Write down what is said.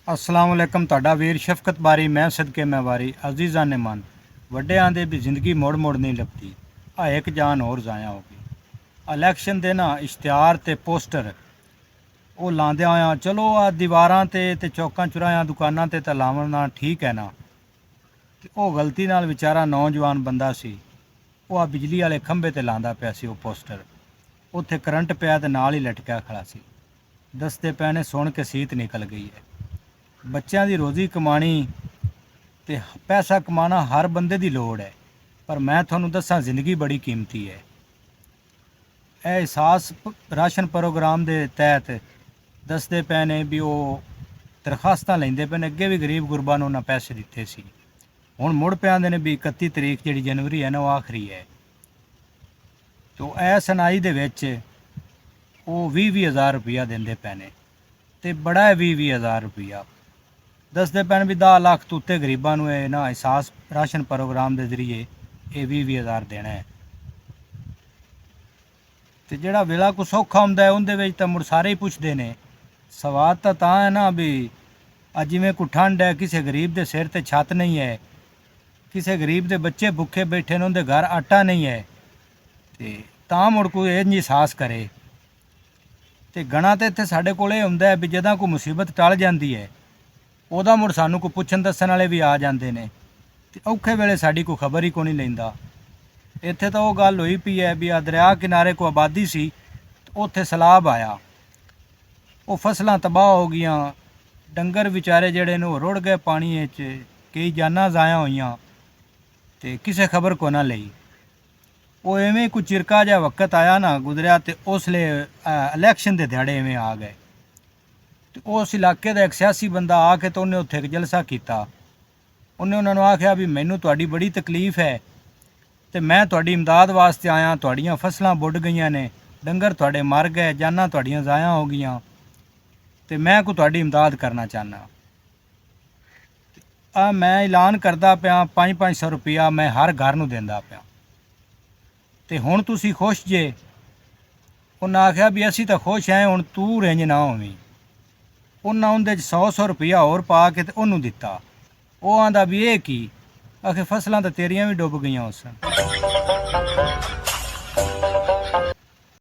अस्सलाम वालेकुम। ਤੁਹਾਡਾ ਵੀਰ ਸ਼ਫਕਤ ਬਾਰੀ ਮੈਂ ਸਦਕੇ ਮੈਂ ਵਾਰੀ ਅਜ਼ੀਜ਼ਾਂ ਨੇ ਮਨ ਵੱਡਿਆਂ ਦੇ ਵੀ ਜ਼ਿੰਦਗੀ ਮੋੜ ਮੋੜ ਨਹੀਂ ਲੱਭਦੀ। ਆ ਇੱਕ ਜਾਨ ਹੋਰ ਜ਼ਾਇਆ ਹੋ ਗਈ। ਇਲੈਕਸ਼ਨ ਦੇ ਨਾ ਇਸ਼ਤਿਹਾਰ ਤੇ ਪੋਸਟਰ ਉਹ ਲਾਉਂਦਿਆਂ ਹੋਇਆਂ ਚਲੋ ਆ ਦੀਵਾਰਾਂ ਤੇ ਚੌਕਾਂ ਚੁਰਾਹਿਆਂ ਦੁਕਾਨਾਂ ਤੇ ਤਾਂ ਲਾਉਣਾ ਠੀਕ ਹੈ ਨਾ, ਤੇ ਉਹ ਗਲਤੀ ਨਾਲ ਵਿਚਾਰਾ ਨੌਜਵਾਨ ਬੰਦਾ ਸੀ, ਉਹ ਆ ਬਿਜਲੀ ਵਾਲੇ ਖੰਭੇ ਤੇ ਲਾਉਂਦਾ ਪਿਆ ਸੀ ਉਹ ਪੋਸਟਰ। ਉੱਥੇ ਕਰੰਟ ਪਿਆ ਤੇ ਨਾਲ ਹੀ ਲਟਕਿਆ ਖੜਾ ਸੀ। ਦੱਸਦੇ ਪਏ ਨੇ ਸੁਣ ਕੇ ਸੀਤ ਨਿਕਲ ਗਈ ਹੈ। ਬੱਚਿਆਂ ਦੀ ਰੋਜ਼ੀ ਕਮਾਣੀ ਤੇ ਪੈਸਾ ਕਮਾਉਣਾ ਹਰ ਬੰਦੇ ਦੀ ਲੋੜ ਹੈ, ਪਰ ਮੈਂ ਤੁਹਾਨੂੰ ਦੱਸਾਂ ਜ਼ਿੰਦਗੀ ਬੜੀ ਕੀਮਤੀ ਹੈ। ਇਹ ਅਹਿਸਾਸ ਰਾਸ਼ਨ ਪ੍ਰੋਗਰਾਮ ਦੇ ਤਹਿਤ ਦੱਸਦੇ ਪਏ ਨੇ ਵੀ ਉਹ ਦਰਖਾਸਤਾਂ ਲੈਂਦੇ ਪਏ ਨੇ। ਅੱਗੇ ਵੀ ਗਰੀਬ ਗੁਰਬਾਂ ਨੂੰ ਉਹਨਾਂ ਪੈਸੇ ਦਿੱਤੇ ਸੀ, ਹੁਣ ਮੁੜ ਪਿਆਂਦੇ ਨੇ ਵੀ 31 ਤਰੀਕ ਜਿਹੜੀ ਜਨਵਰੀ ਹੈ ਨਾ ਉਹ ਆਖਰੀ ਹੈ। ਤੋ ਇਹ ਸੁਣਾਈ ਦੇ ਵਿੱਚ ਉਹ 20,000 ਰੁਪਈਆ ਦਿੰਦੇ ਪਏ ਨੇ, ਤੇ ਬੜਾ ਹੈ 20,000 ਰੁਪਈਆ। ਦੱਸਦੇ ਪੈਣ ਵੀ 10 ਲੱਖ ਤੋਂ ਉੱਤੇ ਗਰੀਬਾਂ ਨੂੰ ਇਹ ਨਾ ਅਹਿਸਾਸ ਰਾਸ਼ਨ ਪ੍ਰੋਗਰਾਮ ਦੇ ਜ਼ਰੀਏ ਇਹ 20,000 ਦੇਣਾ ਹੈ। ਤੇ ਜਿਹੜਾ ਵੇਲਾ ਕੁ ਸੌਖਾ ਹੁੰਦਾ ਹੈ ਉਹਦੇ ਵਿੱਚ ਤਾਂ ਮੁੜ ਸਾਰੇ ਹੀ ਪੁੱਛਦੇ ਨੇ। ਸਵਾਦ ਤਾਂ ਹੈ ਨਾ ਵੀ ਅੱਜ ਜਿਵੇਂ ਕੋਈ ਠੰਡ ਹੈ, ਕਿਸੇ ਗਰੀਬ ਦੇ ਸਿਰ ਤੇ ਛੱਤ ਨਹੀਂ ਹੈ, ਕਿਸੇ ਗਰੀਬ ਦੇ ਬੱਚੇ ਭੁੱਖੇ ਬੈਠੇ ਨੇ, ਉਹਦੇ ਘਰ ਆਟਾ ਨਹੀਂ ਹੈ, ਤੇ ਤਾਂ ਮੁੜ ਕੋਈ ਇਹ ਨਹੀਂ ਅਹਿਸਾਸ ਕਰੇ। ਤੇ ਗਣਾ ਤੇ ਇੱਥੇ ਸਾਡੇ ਕੋਲ ਇਹ ਹੁੰਦਾ ਹੈ ਵੀ ਜਦੋਂ ਕੋਈ ਮੁਸੀਬਤ ਟਲ ਜਾਂਦੀ ਹੈ ਉਹਦਾ ਮੁੜ ਸਾਨੂੰ ਕੋਈ ਪੁੱਛਣ ਦੱਸਣ ਵਾਲੇ ਵੀ ਆ ਜਾਂਦੇ ਨੇ, ਤੇ ਔਖੇ ਵੇਲੇ ਸਾਡੀ ਕੋਈ ਖਬਰ ਹੀ ਕੋਈ ਨਹੀਂ ਲੈਂਦਾ। ਇੱਥੇ ਤਾਂ ਉਹ ਗੱਲ ਹੋਈ ਪਈ ਹੈ ਵੀ ਆ ਦਰਿਆ ਕਿਨਾਰੇ ਕੋਈ ਆਬਾਦੀ ਸੀ, ਉੱਥੇ ਸੈਲਾਬ ਆਇਆ, ਉਹ ਫਸਲਾਂ ਤਬਾਹ ਹੋ ਗਈਆਂ, ਡੰਗਰ ਵਿਚਾਰੇ ਜਿਹੜੇ ਨੇ ਉਹ ਰੁੜ ਗਏ ਪਾਣੀ ਵਿੱਚ, ਕਈ ਜਾਨਾਂ ਜ਼ਾਇਆ ਹੋਈਆਂ, ਤੇ ਕਿਸੇ ਖਬਰ ਕੋ ਨਾ ਲਈ। ਉਹ ਐਵੇਂ ਕੋਈ ਚਿਰਕਾ ਜਿਹਾ ਵਕਤ ਆਇਆ ਨਾ ਗੁਜ਼ਰਿਆ, ਤੇ ਉਸਲੇ ਇਲੈਕਸ਼ਨ ਦੇ ਦਿਹਾੜੇ ਐਵੇਂ ਆ ਗਏ, ਤੇ ਉਸ ਇਲਾਕੇ ਦਾ ਇੱਕ ਸਿਆਸੀ ਬੰਦਾ ਆ ਕੇ ਤੇ ਉਹਨੇ ਉੱਥੇ ਇੱਕ ਜਲਸਾ ਕੀਤਾ। ਉਹਨੇ ਉਹਨਾਂ ਨੂੰ ਆਖਿਆ ਵੀ ਮੈਨੂੰ ਤੁਹਾਡੀ ਬੜੀ ਤਕਲੀਫ ਹੈ, ਤੇ ਮੈਂ ਤੁਹਾਡੀ ਇਮਦਾਦ ਵਾਸਤੇ ਆਇਆ। ਤੁਹਾਡੀਆਂ ਫਸਲਾਂ ਬੁੱਢ ਗਈਆਂ ਨੇ, ਡੰਗਰ ਤੁਹਾਡੇ ਮਰ ਗਏ, ਜਾਨਾਂ ਤੁਹਾਡੀਆਂ ਜ਼ਾਇਆ ਹੋ ਗਈਆਂ, ਤੇ ਮੈਂ ਕੋਈ ਤੁਹਾਡੀ ਇਮਦਾਦ ਕਰਨਾ ਚਾਹੁੰਦਾ। ਆ ਮੈਂ ਐਲਾਨ ਕਰਦਾ ਪਿਆ 5-500 ਰੁਪਇਆ ਮੈਂ ਹਰ ਘਰ ਨੂੰ ਦਿੰਦਾ ਪਿਆ, ਤੇ ਹੁਣ ਤੁਸੀਂ ਖੁਸ਼ ਜੇ? ਉਹਨਾਂ ਆਖਿਆ ਵੀ ਅਸੀਂ ਤਾਂ ਖੁਸ਼ ਹਾਂ, ਹੁਣ ਤੂੰ ਰੇਂਜ ਨਾ ਹੋਵੀਂ। ਉਹਨਾਂ ਉਹਦੇ 'ਚ 100 ਰੁਪਇਆ ਹੋਰ ਪਾ ਕੇ ਤੇ ਉਹਨੂੰ ਦਿੱਤਾ। ਉਹ ਆਂਦਾ ਵੀ ਇਹ ਕੀ? ਆਖੇ ਫਸਲਾਂ ਤਾਂ ਤੇਰੀਆਂ ਵੀ ਡੁੱਬ ਗਈਆਂ ਉਸ